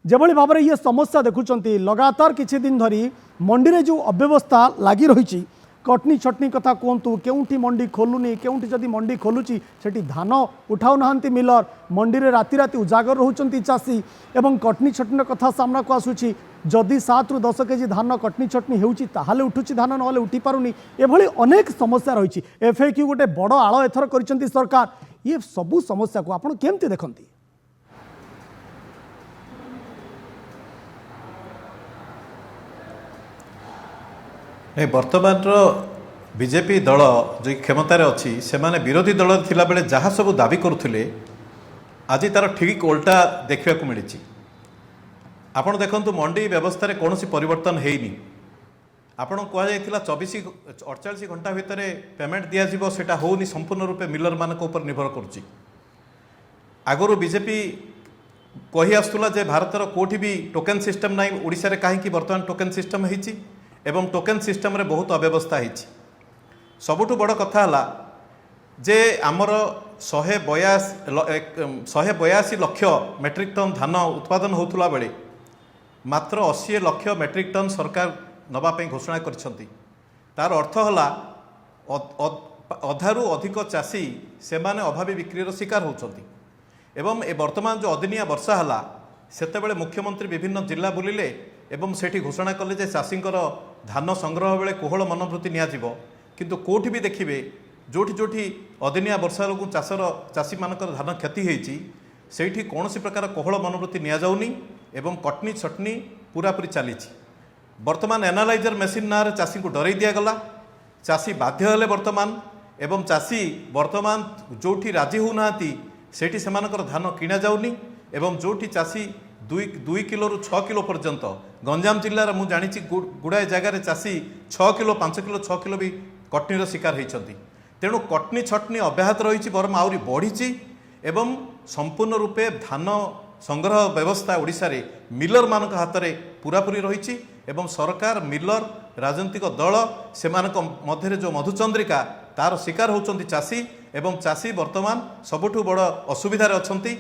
যেভাবে ভাবে ये समस्या देखुं लगातार किछि दिन धरी मंडी रे जो अव्यवस्था लगी रही कटनी छटनी कथा कहतु केउठी मंडी खोलुनी केउठी जदि मंडी खोलुची सेठी धान उठाऊ नाहांती मिलर मंडी रे राति राति उजागर रहउचंती चाषी एवं कटनी छटनी कथा सामना को आसुची जदि 7 ରୁ 10 केजी धान कटनी छटनी हेउची ताहाले उठुची धान नहले उठी पारुनी एभली अनेक समस्या रही एफएक्यू गोटे बड़ आड़ एथर करिसंती सरकार ये सबु समस्या को आपण केमती देखंती। नहीं बर्तमान बीजेपी दल जो क्षमतार अच्छी से माने विरोधी दल थिला बेले जहाँ सब दाबी करुले आज तार ठीक उल्टा देखा मिली। आपण देखंतु मंडी व्यवस्था रे कौन परिवर्तन हैनी। आपण कहुला 48 घंटा भितर पेमेंट दिज्व से होनी संपूर्ण रूपे मिलर मान निर्भर करुच्ची। आगु बीजेपी कही आसुला जे भारतर कोठी भी टोकेन सिस्टम ना ओडिशा रे कहीं बर्तमान टोकेन सिस्टम होईची एवं टोकेन सिस्टम रे बहुत अव्यवस्था होईची। सबुठु बड़ कथा है जे आमर 182 लक्ष मेट्रिक टन धान उत्पादन होतुला बेले मात्र 80 लक्ष मेट्रिक टन सरकार नवापाई घोषणा करिसंती। तार अर्थ है अधारू अधिक चाषी से माने अभावी बिक्रीर शिकार होउछंती। एवं ए वर्तमान जो अदिनिया वर्षा है सेतेबेले मुख्यमंत्री विभिन्न जिला बुलिले एवं सेठी घोषणा कले जे चाषींकर धान संग्रह बेले कोहल मनोवृत्ति नियाजिबो किंतु कोठी भी देखिबे जोठी जोठी अदिनिया वर्षा लोक चाषी मानकर धान क्षति होईची सेठी कौनसी प्रकार कोहल मनोवृत्ति नियाजाउनी एवं कटनी छटनी पूरापूरी चलीची। वर्तमान एनालाइजर मेसीन ना चाषी को डरई दिगला चाषी बाध्य हेले वर्तमान एवं चाषी वर्तमान जोठी राजी होना सेठी सेमानकर धान किणा जाउनी एवं जोठी चाषी 2 किलो रु 6 किलो पर्यंत गंजाम जिल्लार मु जानी गुड़ाए जगार चाषी 6 किलो 5 किलो 6 किलो भी कटनीर शिकार होती। तेणु कटनी छटनी अब्याहत रही बरम आहरी बढ़ी एवं संपूर्ण रूपे धान संग्रह व्यवस्था ओडिशा रे मिलर मान हाथ में पूरापूरी रही एवं सरकार मिलर राजनीतिक दल से मध्य जो मधुचंद्रिका तार शिकार होती चाषी एवं चाषी वर्तमान सबुठु बड़ असुविधार अछंती।